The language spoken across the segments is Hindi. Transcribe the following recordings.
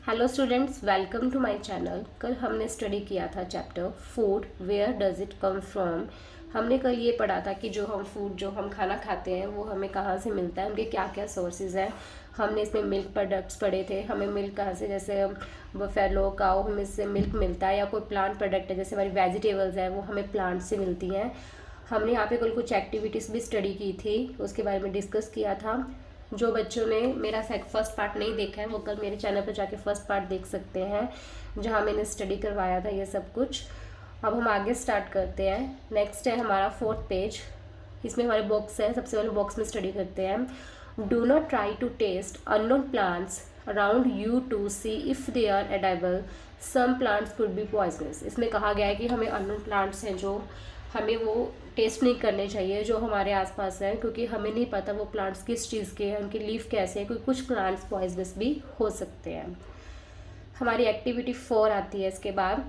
Hello students, welcome to my channel. कल हमने स्टडी किया था chapter food, where does it come from. हमने कल ये पढ़ा था कि जो हम खाना खाते हैं वो हमें कहाँ से मिलता है, उनके क्या क्या सोर्सेज हैं। हमने इसमें मिल्क प्रोडक्ट्स पढ़े थे, हमें मिल्क कहाँ से, जैसे बफेलो काऊ हमें इससे मिल्क मिलता है, या कोई प्लांट प्रोडक्ट है जैसे हमारी वेजिटेबल्स हैं वो हमें प्लांट से मिलती हैं। हमने यहाँ पे कल कुछ एक्टिविटीज़ भी स्टडी की थी, उसके बारे में डिस्कस किया था। जो बच्चों ने मेरा फर्स्ट पार्ट नहीं देखा है वो कल मेरे चैनल पर जाके फर्स्ट पार्ट देख सकते हैं, जहाँ मैंने स्टडी करवाया था ये सब कुछ। अब हम आगे स्टार्ट करते हैं। नेक्स्ट है हमारा 4th पेज। इसमें हमारे बॉक्स है, सबसे पहले बॉक्स में स्टडी करते हैं। Do not try to taste unknown plants around you to see if they are edible, some plants could be poisonous. इसमें कहा गया है कि हमें अननोन प्लांट्स हैं जो हमें वो टेस्ट नहीं करने चाहिए जो हमारे आसपास हैं, क्योंकि हमें नहीं पता वो प्लांट्स किस चीज़ के हैं, उनकी लीफ कैसे है, क्योंकि कुछ प्लांट्स पॉइजनस भी हो सकते हैं। हमारी एक्टिविटी 4 आती है इसके बाद।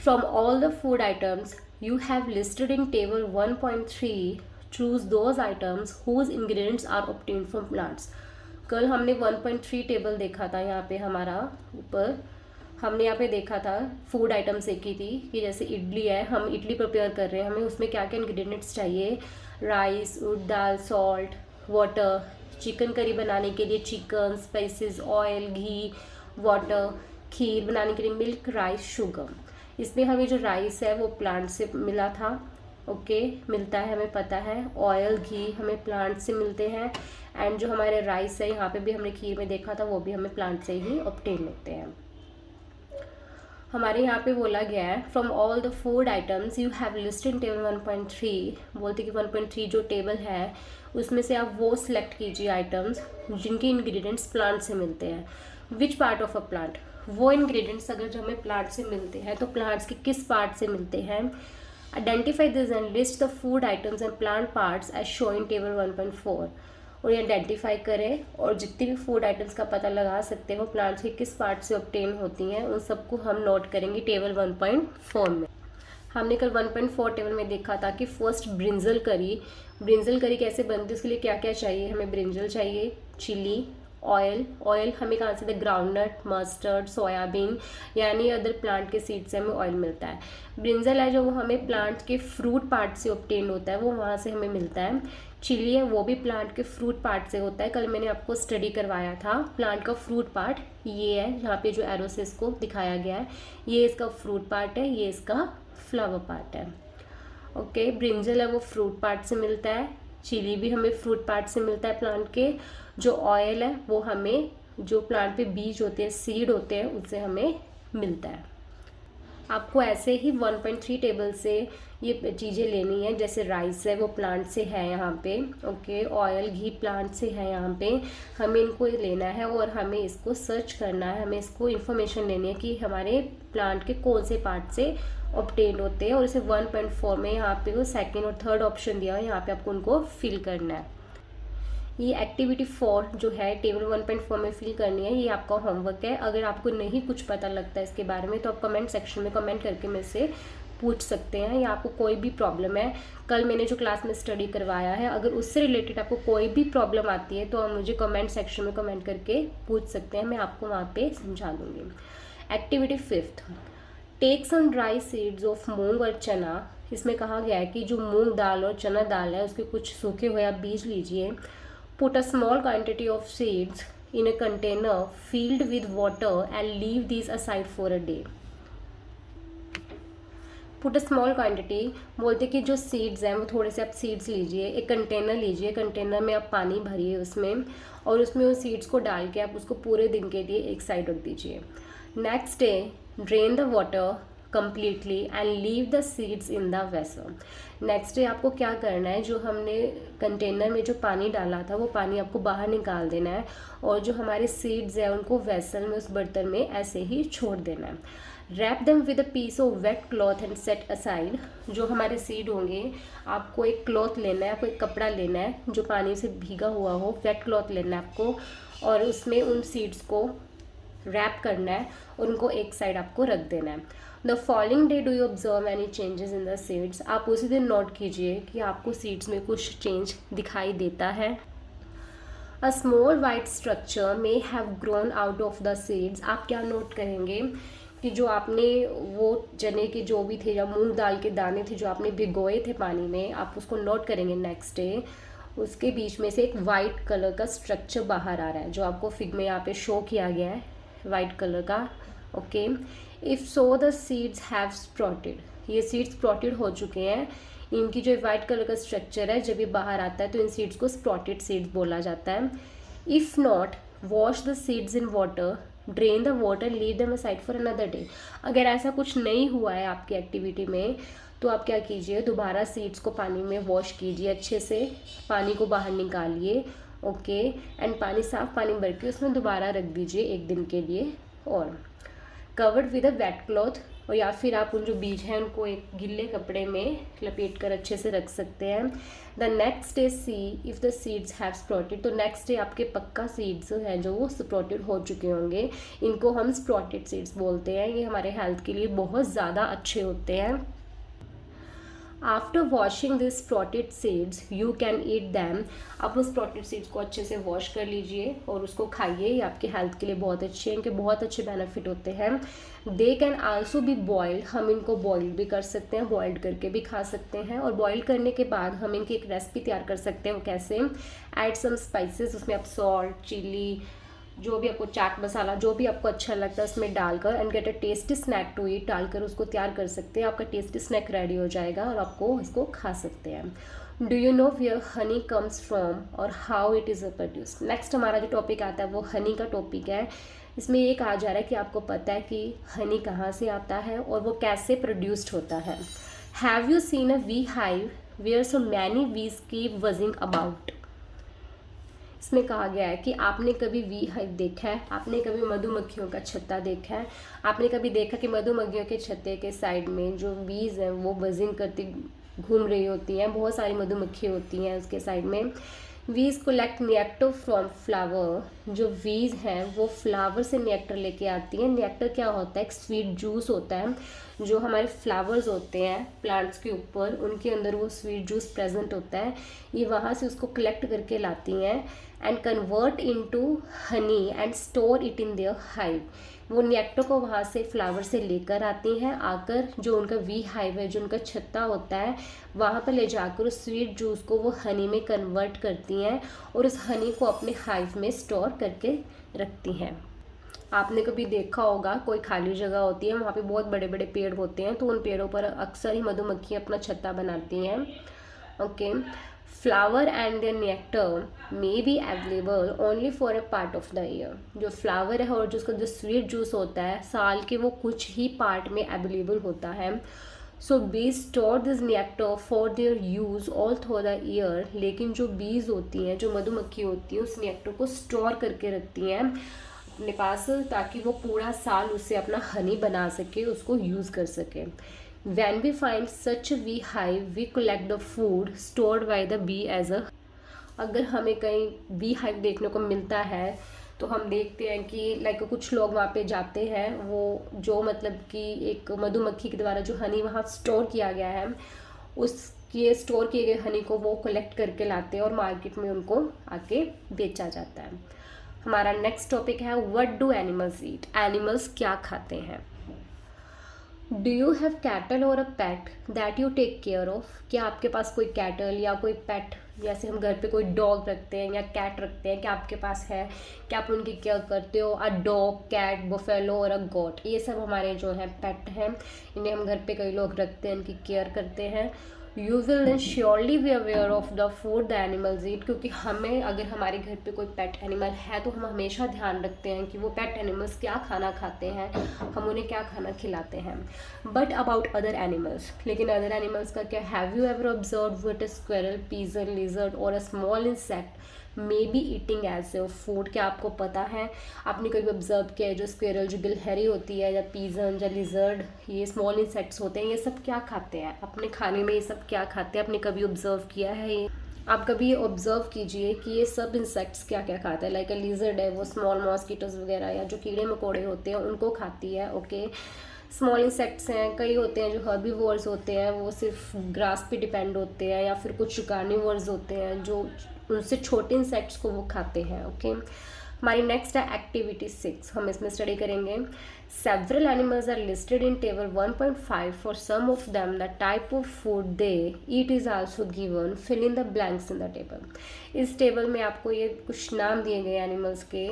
From all the food items you have listed in table 1.3 choose those items whose ingredients are obtained from plants. कल हमने 1.3 टेबल देखा था, यहाँ पे हमारा ऊपर हमने यहाँ पे देखा था फूड आइटम्स एक ही थी कि जैसे इडली है, हम इडली प्रिपेयर कर रहे हैं, हमें उसमें क्या क्या इंग्रेडिएंट्स चाहिए। राइस, उर्द दाल, सॉल्ट, वाटर। चिकन करी बनाने के लिए चिकन, स्पाइसेस, ऑयल, घी, वाटर। खीर बनाने के लिए मिल्क, राइस, शुगर। इसमें हमें जो राइस है वो प्लांट से मिला था, ओके, मिलता है, हमें पता है। ऑयल, घी हमें प्लांट से मिलते हैं। एंड जो हमारे राइस है, यहाँ पे भी हमने खीर में देखा था, वो भी हमें प्लांट से ही ऑब्टेन होते हैं। हमारे यहाँ पे बोला गया है from all the food items you have listed in table 1.3। बोलते कि 1.3 जो टेबल है उसमें से आप वो सिलेक्ट कीजिए आइटम्स जिनके इंग्रेडिएंट्स प्लांट से मिलते हैं। Which part of a plant, वो इंग्रेडिएंट्स अगर जो हमें प्लांट से मिलते हैं तो प्लांट्स के किस पार्ट से मिलते हैं। Identify this and list the food items and plant parts as show in table 1.4। और ये आइडेंटिफाई करें और जितनी भी फूड आइटम्स का पता लगा सकते हैं वो प्लांट्स के किस पार्ट से ऑब्टेन होती हैं, उन सबको हम नोट करेंगे टेबल 1.4 में। हमने कल 1.4 टेबल में देखा था कि फर्स्ट ब्रिंजल करी कैसे बनती है, उसके लिए क्या क्या चाहिए। हमें ब्रिंजल चाहिए, चिली, ऑयल हमें कहाँ से, ग्राउंडनट, मस्टर्ड, सोयाबीन, यानी अदर प्लांट के सीड से हमें ऑयल मिलता है। ब्रिंजल है जो वो हमें प्लांट के फ्रूट पार्ट से ऑब्टेन होता है, वो वहाँ से हमें मिलता है। चिली है वो भी प्लांट के फ्रूट पार्ट से होता है, कल मैंने आपको स्टडी करवाया था। प्लांट का फ्रूट पार्ट ये है, यहाँ पे जो एरो से इसको दिखाया गया है, ये इसका फ्रूट पार्ट है, ये इसका फ्लावर पार्ट है, ओके। ब्रिंजल है वो फ्रूट पार्ट से मिलता है, चिली भी हमें फ्रूट पार्ट से मिलता है प्लांट के। जो ऑयल है वो हमें जो प्लांट पे बीज होते हैं, सीड होते हैं, उनसे हमें मिलता है। आपको ऐसे ही 1.3 टेबल से ये चीज़ें लेनी है। जैसे राइस है वो प्लांट से है यहाँ पे, ओके। ऑयल, घी प्लांट से है यहाँ पे, हमें इनको लेना है और हमें इसको सर्च करना है, हमें इसको इन्फॉर्मेशन लेनी है कि हमारे प्लांट के कौन से पार्ट से ऑब्टेन होते हैं। और इसे 1.4 में यहाँ पे वो सेकेंड और थर्ड ऑप्शन दिया है, यहाँ पे आपको उनको फिल करना है। ये एक्टिविटी 4 जो है टेबल 1.4 में फिल करनी है, ये आपका होमवर्क है। अगर आपको नहीं कुछ पता लगता है इसके बारे में तो आप कमेंट सेक्शन में कमेंट करके मेरे से पूछ सकते हैं, या आपको कोई भी प्रॉब्लम है, कल मैंने जो क्लास में स्टडी करवाया है अगर उससे रिलेटेड आपको कोई भी प्रॉब्लम आती है तो आप मुझे कमेंट सेक्शन में कमेंट करके पूछ सकते हैं, मैं आपको वहाँ पे समझा दूँगी। Activity 5, take some dry seeds of moong और चना। इसमें कहा गया है कि जो मूंग दाल और चना दाल है उसके कुछ सूखे हुए आप बीज लीजिए। Put a small quantity of seeds in a container filled with water and leave these aside for a day. Put a small quantity बोलते कि जो सीड्स हैं वो थोड़े से आप सीड्स लीजिए, एक कंटेनर लीजिए, कंटेनर में आप पानी भरिए उसमें, और उसमें उन सीड्स को डाल के आप उसको पूरे दिन के लिए एक साइड रख दीजिए। Next day drain the water completely and leave the seeds in the vessel. Next day आपको क्या करना है, जो हमने कंटेनर में जो पानी डाला था वो पानी आपको बाहर निकाल देना है, और जो हमारे सीड्स हैं उनको वेसल में, उस बर्तन में ऐसे ही छोड़ देना है। Wrap them with a piece of wet cloth and set aside. जो हमारे सीड होंगे आपको एक क्लॉथ लेना है, आपको एक कपड़ा लेना है जो पानी से भीगा हुआ हो, वेट क्लॉथ लेना है आपको, और उसमें उन सीड्स को रैप करना है और उनको एक साइड आपको रख देना है। The following day do you observe any changes in the seeds. आप उसी दिन नोट कीजिए कि आपको सीड्स में कुछ चेंज दिखाई देता है। A small white structure may have grown out of the seeds. आप क्या नोट करेंगे कि जो आपने वो चने के जो भी थे या मूंग दाल के दाने थे जो आपने भिगोए थे पानी में, आप उसको नोट करेंगे नेक्स्ट डे, उसके बीच में से एक वाइट कलर का स्ट्रक्चर बाहर आ रहा है जो आपको फिग में यहाँ पे शो किया गया है वाइट कलर का। Okay, if so the seeds have sprouted, ये सीड्स स्प्रॉटेड हो चुके हैं, इनकी जो वाइट कलर का स्ट्रक्चर है जब ये बाहर आता है तो इन सीड्स को स्प्रॉटेड सीड्स बोला जाता है। If not, wash the seeds in water, drain the water, leave them aside for another day. अगर ऐसा कुछ नहीं हुआ है आपकी एक्टिविटी में तो आप क्या कीजिए, दोबारा सीड्स को पानी में वॉश कीजिए, अच्छे से पानी को बाहर निकालिए। ओके, एंड पानी साफ पानी भर के उसमें दोबारा रख दीजिए एक दिन के लिए, और covered with a wet cloth, और या फिर आप उन जो बीज हैं उनको एक गिल्ले कपड़े में लपेट कर अच्छे से रख सकते हैं। The next day see if the seeds have sprouted, तो नेक्स्ट डे आपके पक्का सीड्स हैं जो वो स्प्रॉटेड हो चुके होंगे, इनको हम स्प्रॉटेड सीड्स बोलते हैं। ये हमारे हेल्थ के लिए बहुत ज़्यादा अच्छे होते हैं। After washing this sprouted seeds you can eat them. आप उस स्प्रॉटेड सीड्स को अच्छे से वॉश कर लीजिए और उसको खाइए, ये आपके हेल्थ के लिए बहुत अच्छे हैं, इनके बहुत अच्छे बेनिफिट होते हैं। They can also be boiled, हम इनको बॉइल भी कर सकते हैं, बॉइल्ड करके भी खा सकते हैं, और बॉइल करने के बाद हम इनकी एक रेसिपी तैयार कर सकते हैं। वो कैसे, ऐड सम स्पाइसेस, उसमें आप सॉल्ट, चिली, जो भी आपको चाट मसाला जो भी आपको अच्छा लगता है उसमें डालकर, and get a tasty snack to eat, डालकर उसको तैयार कर सकते हैं। आपका टेस्टी स्नैक रेडी हो जाएगा और आपको इसको खा सकते हैं। Do you know where honey comes from और how it is produced. Next हमारा जो टॉपिक आता है वो हनी का टॉपिक है। इसमें ये कहा जा रहा है कि आपको पता है कि हनी कहाँ से आता है और वो कैसे प्रोड्यूस्ड होता है। Have you seen a bee hive where so many bees keep buzzing about. इसमें कहा गया है कि आपने कभी वी हाइव देखा है, आपने कभी मधुमक्खियों का छत्ता देखा है, आपने कभी देखा कि मधुमक्खियों के छत्ते के साइड में जो बीज हैं वो बजिंग करती घूम रही होती हैं, बहुत सारी मधुमक्खी होती हैं उसके साइड में। वीज कलेक्ट नेक्टर फ्रॉम फ्लावर, जो वीज हैं वो फ्लावर से नेक्टर लेके आती हैं। नेक्टर क्या होता है, एक स्वीट जूस होता है, जो हमारे फ्लावर्स होते हैं प्लांट्स के ऊपर, उनके अंदर वो स्वीट जूस प्रेजेंट होता है, ये वहाँ से उसको कलेक्ट करके लाती हैं and convert into honey and store it in their hive. वो नेक्टर को वहाँ से फ्लावर से लेकर आती हैं, आकर जो उनका वी हाइव है, जो उनका छत्ता होता है, वहाँ पर ले जाकर उस स्वीट जूस को वो हनी में कन्वर्ट करती हैं और उस हनी को अपने हाइव में स्टोर करके रखती हैं। आपने कभी देखा होगा कोई खाली जगह होती है, वहाँ पे बहुत बड़े बड़े पेड़ होते हैं, तो उन पेड़ों पर अक्सर ही मधुमक्खियाँ अपना छत्ता बनाती हैं। Okay, flower and their nectar may be available only for a part of the year. जो फ्लावर है और जो उसका जो स्वीट जूस होता है साल के वो कुछ ही पार्ट में अवेलेबल होता है। सो बीज store this nectar for their use all through the year. लेकिन जो बीज होती हैं, जो मधुमक्खी होती है, उस नेक्टर को स्टोर करके रखती हैं अपने पास ताकि वो पूरा साल उससे अपना हनी बना सके, उसको यूज़ कर सके। When we find such a beehive, we collect the food stored by the bee as a। अगर हमें कहीं बी हाइव देखने को मिलता है तो हम देखते हैं कि लाइक कुछ लोग वहाँ पे जाते हैं, वो जो मतलब कि एक मधुमक्खी के द्वारा जो हनी वहाँ स्टोर किया गया है, उसके स्टोर किए गए हनी को वो कलेक्ट करके लाते हैं और मार्केट में उनको आके बेचा जाता है। हमारा नेक्स्ट टॉपिक है what do animals eat. Animals क्या खाते हैं। डू यू हैव कैटल और a pet that you take care of. क्या आपके पास कोई कैटल या कोई पेट, जैसे हम घर पे कोई डॉग रखते हैं या कैट रखते हैं, क्या आपके पास है, क्या आप उनकी केयर करते हो। अ डॉग, कैट, बफेलो और अ गोट, ये सब हमारे जो हैं पेट हैं, इन्हें हम घर पे कई लोग रखते हैं, इनकी केयर करते हैं। You will then surely be aware of the food the animals eat, क्योंकि हमें अगर हमारे घर पे कोई पेट एनिमल है तो हम हमेशा ध्यान रखते हैं कि वो पेट एनिमल्स क्या खाना खाते हैं, हम उन्हें क्या खाना खिलाते हैं। बट अबाउट अदर एनिमल्स, लेकिन अदर एनिमल्स का क्या। Have you ever observe what a squirrel, pigeon, lizard और a small insect may be eating as a food. क्या आपको पता है, आपने कभी ऑब्जर्व किया है जो स्क्विरल जो गिलहरी होती है, या पिजन या लिजर्ड, ये स्मॉल इंसेक्ट्स होते हैं, ये सब क्या खाते हैं अपने खाने में, ये सब क्या खाते हैं, आपने कभी ऑब्जर्व किया है ये। आप कभी ऑब्जर्व कीजिए कि ये सब इंसेक्ट्स क्या क्या खाते हैं। लाइक अ लिजर्ड है, वो स्मॉल मॉस्किटोज वगैरह या जो कीड़े मकोड़े होते हैं उनको खाती है। ओके, स्मॉल इंसेक्ट्स हैं, कई होते हैं जो हर्बीवोर्स होते हैं, वो सिर्फ ग्रास पे डिपेंड होते हैं, या फिर कुछ कार्निवोर्स होते हैं जो उनसे छोटे इंसेक्ट्स को वो खाते हैं। ओके, हमारी नेक्स्ट है एक्टिविटी 6, हम इसमें स्टडी करेंगे। Several animals are listed in table 1.5 for some of them the type of food they eat is also given, fill in the blanks in the table. इस टेबल में आपको ये कुछ नाम दिए गए एनिमल्स के,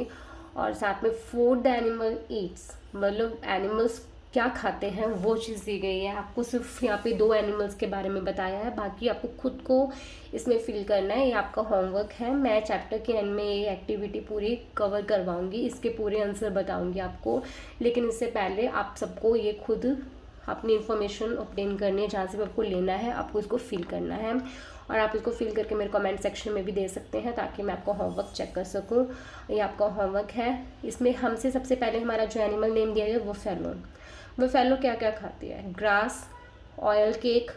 और साथ में फूड द एनिमल ईट्स, मतलब एनिमल्स क्या खाते हैं वो चीज़ दी गई है। आपको सिर्फ यहाँ पे 2 एनिमल्स के बारे में बताया है, बाकी आपको खुद को इसमें फिल करना है। ये आपका होमवर्क है। मैं चैप्टर के एंड में ये एक्टिविटी पूरी कवर करवाऊंगी, इसके पूरे आंसर बताऊंगी आपको, लेकिन इससे पहले आप सबको ये खुद अपनी इन्फॉर्मेशन ऑब्टेन करनी है, जहाँ से भी आपको लेना है आपको इसको फिल करना है, और आप इसको फिल करके मेरे कमेंट सेक्शन में भी दे सकते हैं ताकि मैं आपका होमवर्क चेक कर सकूं। ये आपका होमवर्क है। इसमें हमसे सबसे पहले हमारा जो एनिमल नेम दिया गया वो फैलो। वो फैलो क्या क्या खाती है? ग्रास, ऑयल केक,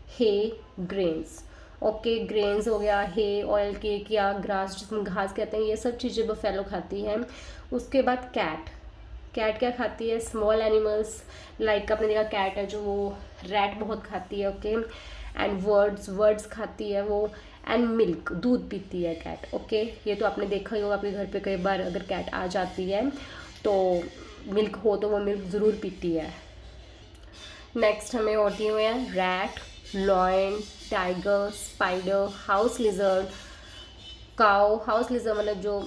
हे, ग्रेन्स। ओके, ग्रेन्स हो गया, हे, ऑयल केक या ग्रास जिसमें घास कहते हैं, ये सब चीज़ें बफेलो खाती है। उसके बाद कैट। कैट क्या खाती है? स्मॉल एनिमल्स लाइक आपने देखा कैट है जो वो रैट बहुत खाती है। ओके, एंड वर्ड्स खाती है वो, एंड मिल्क, दूध पीती है कैट। ओके, ये तो आपने देखा ही होगा आपके घर पे कई बार, अगर कैट आ जाती है तो मिल्क हो तो वो मिल्क ज़रूर पीती है। नेक्स्ट हमें और दिए हुए हैं rat, lion, tiger, spider, house lizard, cow, house lizard मतलब जो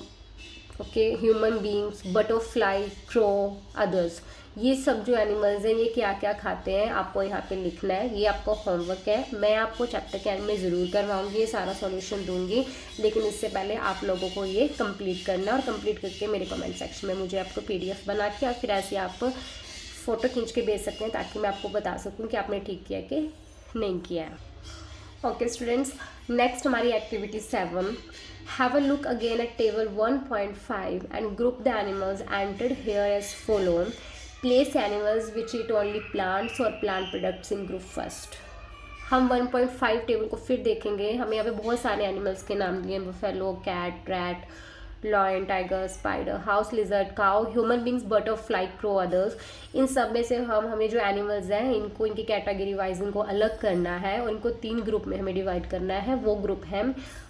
okay human beings, butterfly, crow, others. ये सब जो एनिमल्स हैं ये क्या क्या खाते हैं आपको यहाँ पे लिखना है। ये आपका होमवर्क है। मैं आपको चैप्टर के एंड में ज़रूर करवाऊंगी, ये सारा सॉल्यूशन दूंगी, लेकिन इससे पहले आप लोगों को ये कंप्लीट करना है, और कंप्लीट करके मेरे कमेंट सेक्शन में मुझे आपको PDF बना के और फिर ऐसे आप फ़ोटो खींच के भेज सकते हैं ताकि मैं आपको बता सकूँ कि आपने ठीक किया कि नहीं किया है। ओके स्टूडेंट्स, नेक्स्ट हमारी activity 7। Have a look again at table 1.5 and group the animals entered here as follow. Place animals which eat only plants or plant products in group first. हम 1.5 टेबल को फिर देखेंगे। हमें यहाँ पे बहुत सारे एनिमल्स के नाम दिए हैं, buffalo, cat, rat, lion, tiger, spider, house lizard, cow, human beings, butterfly, crow, others. इन सब में से हमें जो एनिमल्स हैं इनको इनकी कैटेगरी वाइज इनको अलग करना है और इनको 3 ग्रुप में हमें डिवाइड करना है। वो ग्रुप हैं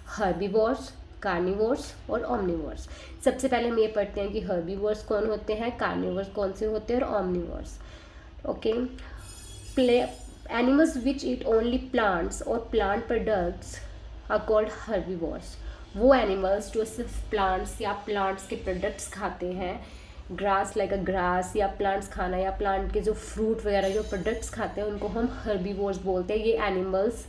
हर्बीवोर्स, कार्निवोर्स और ओमनिवोर्स। सबसे पहले हम ये पढ़ते हैं कि हर्बीवोर्स कौन होते हैं, कार्निवोर्स कौन से होते हैं और omnivores. Okay, animals which eat only plants और plant products are called herbivores. वो एनिमल्स जो सिर्फ प्लांट्स या प्लांट्स के प्रोडक्ट्स खाते हैं, ग्रास लाइक अ ग्रास या प्लांट्स खाना या प्लांट के जो फ्रूट वगैरह जो प्रोडक्ट्स खाते हैं उनको हम हर्बीवोर्स बोलते हैं। ये एनिमल्स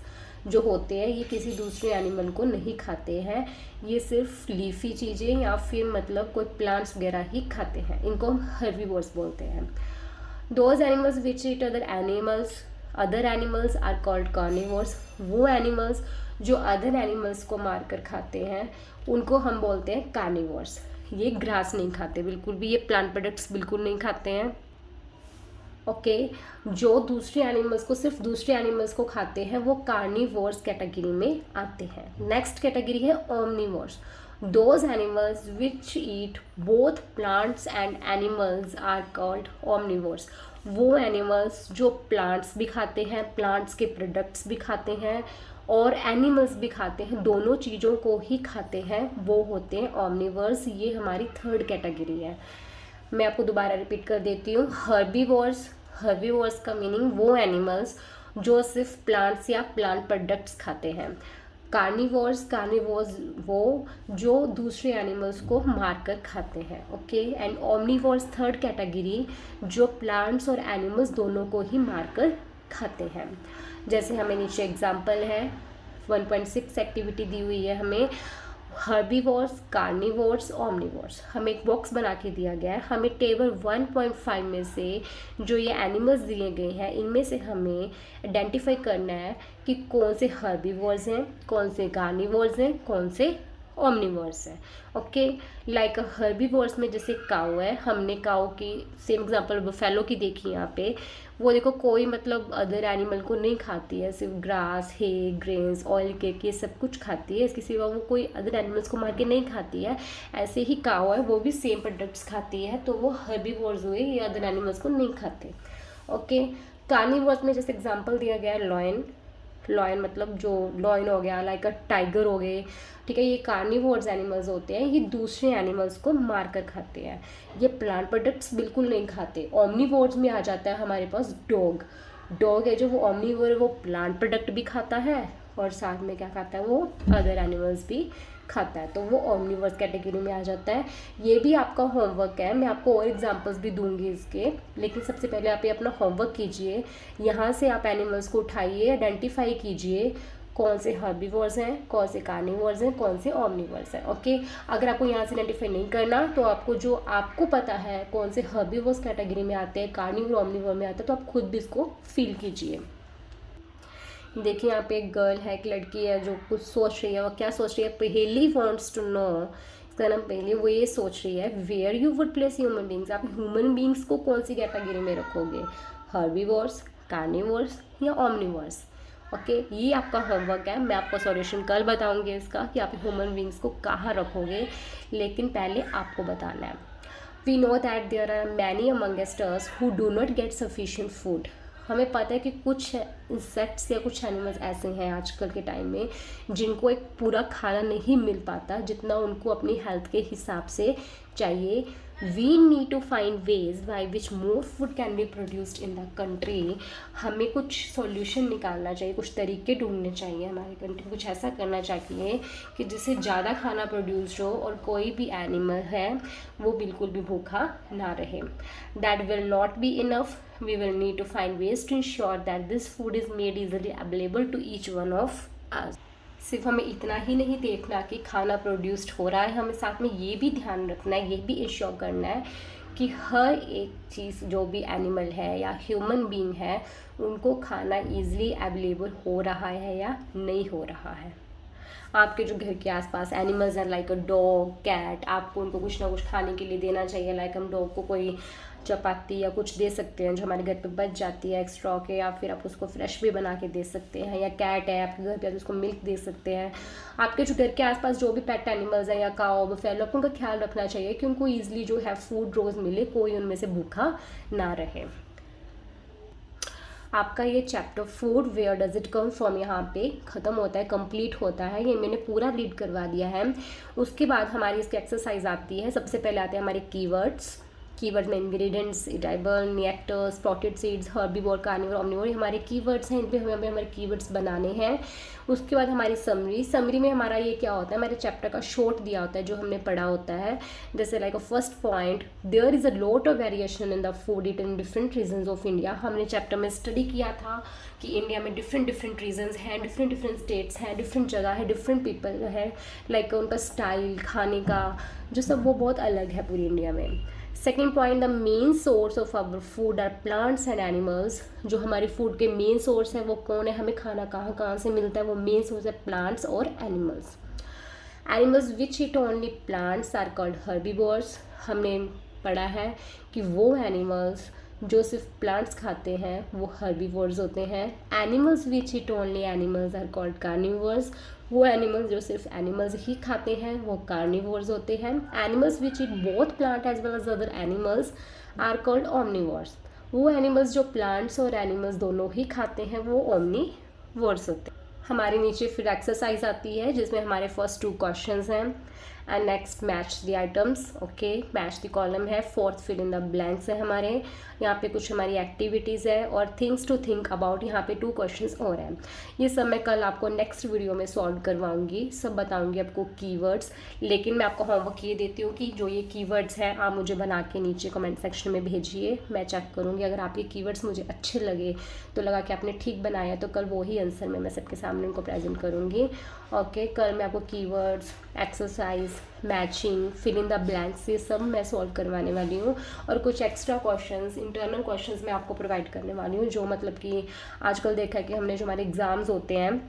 जो होते हैं ये किसी दूसरे एनिमल को नहीं खाते हैं, ये सिर्फ लीफी चीज़ें या फिर मतलब कोई प्लांट्स वगैरह ही खाते हैं, इनको हम हर्बीवोर्स बोलते हैं। Those animals which eat other animals are called carnivores. वो एनिमल्स जो अदर एनिमल्स को मार कर खाते हैं उनको हम बोलते हैं कार्निवोर्स। ये ग्रास नहीं खाते बिल्कुल भी, ये प्लांट प्रोडक्ट्स बिल्कुल नहीं खाते हैं। ओके, जो दूसरे एनिमल्स को सिर्फ दूसरे एनिमल्स को खाते हैं वो कार्निवोर्स कैटेगरी में आते हैं। नेक्स्ट कैटेगरी है omnivores. Those animals which eat both plants and animals are called omnivores. वो एनिमल्स जो प्लांट्स भी खाते हैं, प्लांट्स के प्रोडक्ट्स भी खाते हैं और एनिमल्स भी खाते हैं, दोनों चीज़ों को ही खाते हैं, वो होते हैं ओमनिवर्स। ये हमारी 3rd कैटेगरी है। मैं आपको दोबारा रिपीट कर देती हूँ। हर्बीवोर्स का मीनिंग वो एनिमल्स जो सिर्फ प्लांट्स या प्लांट प्रोडक्ट्स खाते हैं। कार्निवोर्स वो जो दूसरे एनिमल्स को मारकर खाते हैं। Okay, and omnivores 3rd category जो प्लांट्स और एनिमल्स दोनों को ही मारकर खाते हैं। जैसे हमें नीचे एग्जांपल है 1.6 एक्टिविटी दी हुई है हमें, हर्बीवोर्स, कार्निवोर्स, ओमनिवोर्स। हमें एक बॉक्स बना के दिया गया है। हमें टेबल 1.5 में से जो ये एनिमल्स दिए गए हैं इनमें से हमें आइडेंटिफाई करना है कि कौन से हर्बीवोर्स हैं, कौन से कार्निवोर्स हैं, कौन से ओमनिवोर्स है। ओके, लाइक हर्बीवोर्स में जैसे काऊ है, हमने काऊ की सेम एग्जांपल बफेलो की देखी यहाँ पे। वो देखो कोई मतलब अदर एनिमल को नहीं खाती है, सिर्फ ग्रास, हे, ग्रेन्स, ऑयल केक ये सब कुछ खाती है, इसके सिवा वो कोई अदर एनिमल्स को मार के नहीं खाती है। ऐसे ही काऊ है, वो भी सेम प्रोडक्ट्स खाती है, तो वो हर्बीवोर्स हुए, ये अदर एनिमल्स को नहीं खाते। ओके, कार्निवोर्स में जैसे एग्जाम्पल दिया गया है लॉयन। लॉयन मतलब जो लॉयन हो गया, लाइक अ टाइगर हो गए, ठीक है, ये कार्निवोर्स एनिमल्स होते हैं, ये दूसरे एनिमल्स को मार कर खाते हैं, ये प्लांट प्रोडक्ट्स बिल्कुल नहीं खाते। ओमनीवोर्स में आ जाता है हमारे पास डॉग। डॉग है जो वो ओमनीवोर है, वो प्लांट प्रोडक्ट भी खाता है और साथ में क्या खाता है, वो अदर एनिमल्स भी खाता है, तो वो ओमनीवर्स कैटेगरी में आ जाता है। ये भी आपका होमवर्क है, मैं आपको और एग्जांपल्स भी दूंगी इसके, लेकिन सबसे पहले आप ये अपना होमवर्क कीजिए। यहाँ से आप एनिमल्स को उठाइए, आइडेंटिफाई कीजिए कौन से हर्बीवोर्स हैं, कौन से कार्निवोर्स हैं, कौन से ओमनीवर्स हैं। ओके, अगर आपको यहाँ से आइडेंटिफाई नहीं करना तो आपको जो आपको पता है कौन से हर्बीवोर्स कैटेगरी में आते हैं, कार्निवोर ओमनीवोर में आते हैं, तो आप खुद भी इसको फील कीजिए। देखिए यहाँ पे एक गर्ल है, एक लड़की है जो कुछ सोच रही है। वो क्या सोच रही है, पहेली वांट्स टू नो, इसका नाम पहेली। वो ये सोच रही है where you would place human beings, आप ह्यूमन बींग्स को कौन सी कैटेगरी में रखोगे, हर्बीवोर्स, कार्निवोर्स या ओमनीवोर्स। ओके, ये आपका होमवर्क है, मैं आपको सॉल्यूशन कल बताऊंगी इसका कि आप ह्यूमन बींग्स को कहाँ रखोगे, लेकिन पहले आपको बताना है। We know that there are many amongst us who do not get sufficient food. हमें पता है कि कुछ इंसेक्ट्स या कुछ एनिमल्स ऐसे हैं आजकल के टाइम में जिनको एक पूरा खाना नहीं मिल पाता जितना उनको अपनी हेल्थ के हिसाब से चाहिए। We need to find ways by which more food can be produced in the country. हमें कुछ सॉल्यूशन निकालना चाहिए, कुछ तरीके ढूंढने चाहिए, हमारी कंट्री कुछ ऐसा करना चाहिए कि जिससे ज़्यादा खाना प्रोड्यूस हो और कोई भी एनिमल है वो बिल्कुल भी भूखा ना रहे। That will not be enough, we will need to find ways to ensure that this food is made easily available to each one of us। सिर्फ हमें इतना ही नहीं देखना कि खाना प्रोड्यूस्ड हो रहा है, हमें साथ में ये भी ध्यान रखना है, ये भी इंश्योर करना है कि हर एक चीज़ जो भी एनिमल है या ह्यूमन बीइंग है उनको खाना ईजिली अवेलेबल हो रहा है या नहीं हो रहा है। आपके जो घर के आसपास एनिमल्स हैं लाइक अ डॉग, कैट, आपको उनको कुछ ना कुछ खाने के लिए देना चाहिए। लाइक हम डॉग को कोई चपाती या कुछ दे सकते हैं जो हमारे घर पे बच जाती है एक्स्ट्रा के, या फिर आप उसको फ्रेश भी बना के दे सकते हैं। या कैट है आपके घर पे, आप उसको मिल्क दे सकते हैं। आपके जो घर के आसपास जो भी पेट एनिमल्स हैं या काऊ बफेलो, आपको उनका ख्याल रखना चाहिए कि उनको ईजिली जो है फूड रोज़ मिले, कोई उनमें से भूखा ना रहे। आपका ये chapter food where does it come from यहाँ पे ख़त्म होता है, कंप्लीट होता है। ये मैंने पूरा रीड करवा दिया है। उसके बाद हमारी इसकी एक्सरसाइज आती है। सबसे पहले आते हैं हमारे कीवर्ड्स। कीवर्ड में ingredients, edible, nectars, sprouted seeds, herbivore, carnivore, omnivore, हमारे कीवर्ड्स हैं, इन पे हमें हमारे कीवर्ड्स बनाने हैं। उसके बाद हमारी समरी में हमारा ये क्या होता है, हमारे चैप्टर का शॉर्ट दिया होता है जो हमने पढ़ा होता है। जैसे like a first point, there is a lot of variation in the food eaten in different regions of India. हमने चैप्टर में स्टडी किया था कि इंडिया में डिफरेंट रीजन्स हैं, डिफरेंट स्टेट्स हैं, डिफरेंट जगह है, डिफरेंट पीपल है, लाइक उनका स्टाइल खाने का जो सब वो बहुत अलग है पूरी इंडिया में। Second point, the main source of our food are plants and animals. जो हमारे फूड के मेन सोर्स है वो कौन है, हमें खाना कहाँ कहाँ से मिलता है, वो मेन सोर्स है प्लांट्स और animals. Animals which eat only plants are called herbivores. हमने पढ़ा है कि वो एनिमल्स जो सिर्फ प्लांट्स खाते हैं वो हर्बीवोर्स होते हैं। Animals which eat only animals are called carnivores. वो एनिमल्स जो सिर्फ एनिमल्स ही खाते हैं वो कार्निवोर्स होते हैं। Animals which eat both plant as well as other animals are called omnivores. वो एनिमल्स जो प्लांट्स और एनिमल्स दोनों ही खाते हैं वो ओमनीवोर्स होते हैं। हमारे नीचे फिर एक्सरसाइज आती है जिसमें हमारे फर्स्ट 2 क्वेश्चंस हैं and next match the items. Okay, match the column है, fourth fill in the blanks है हमारे। यहाँ पे कुछ हमारी एक्टिविटीज़ है और थिंग्स टू थिंक अबाउट, यहाँ पे 2 क्वेश्चंस और हैं। ये सब मैं कल आपको नेक्स्ट वीडियो में सॉल्व करवाऊंगी, सब बताऊंगी आपको कीवर्ड्स। लेकिन मैं आपको होमवर्क ये देती हूँ कि जो ये कीवर्ड्स हैं आप मुझे बना के नीचे कमेंट सेक्शन में भेजिए, मैं चेक करूँगी। अगर आपके कीवर्ड्स मुझे अच्छे लगे तो लगा कि आपने ठीक बनाया तो कल वही आंसर मैं सबके सामने उनको प्रेजेंट करूँगी। ओके, कल मैं आपको keywords, exercise, matching, fill in the blanks, ये सब मैं सॉल्व करवाने वाली हूँ। और कुछ एक्स्ट्रा क्वेश्चंस, इंटरनल क्वेश्चंस मैं आपको प्रोवाइड करने वाली हूँ, जो मतलब कि आजकल देखा है कि हमने जो हमारे एग्ज़ाम्स होते हैं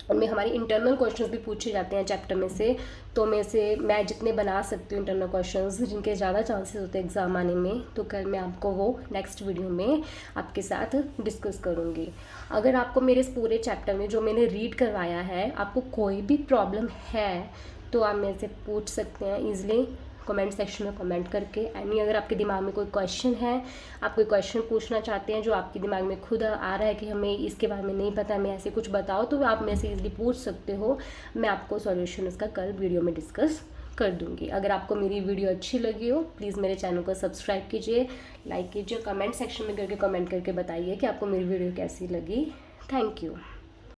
उनमें हमारी इंटरनल क्वेश्चंस भी पूछे जाते हैं चैप्टर में से। तो मैं जितने बना सकती हूँ इंटरनल क्वेश्चंस जिनके ज़्यादा चांसेस होते हैं एग्ज़ाम आने में, तो कल मैं आपको वो नेक्स्ट वीडियो में आपके साथ डिस्कस करूँगी। अगर आपको मेरे इस पूरे चैप्टर में जो मैंने रीड करवाया है आपको कोई भी प्रॉब्लम है तो आप मेरे से पूछ सकते हैं ईज़िली। कमेंट सेक्शन में कमेंट करके। एनी अगर आपके दिमाग में कोई क्वेश्चन है, आप कोई क्वेश्चन पूछना चाहते हैं जो आपके दिमाग में खुद आ रहा है कि हमें इसके बारे में नहीं पता, हमें ऐसे कुछ बताओ, तो आप मेरे से ईजिली पूछ सकते हो। मैं आपको सॉल्यूशन उसका कल वीडियो में डिस्कस कर दूंगी। अगर आपको मेरी वीडियो अच्छी लगी हो प्लीज़ मेरे चैनल को सब्सक्राइब कीजिए, लाइक कीजिए, कमेंट सेक्शन में करके कमेंट करके बताइए कि आपको मेरी वीडियो कैसी लगी। Thank you.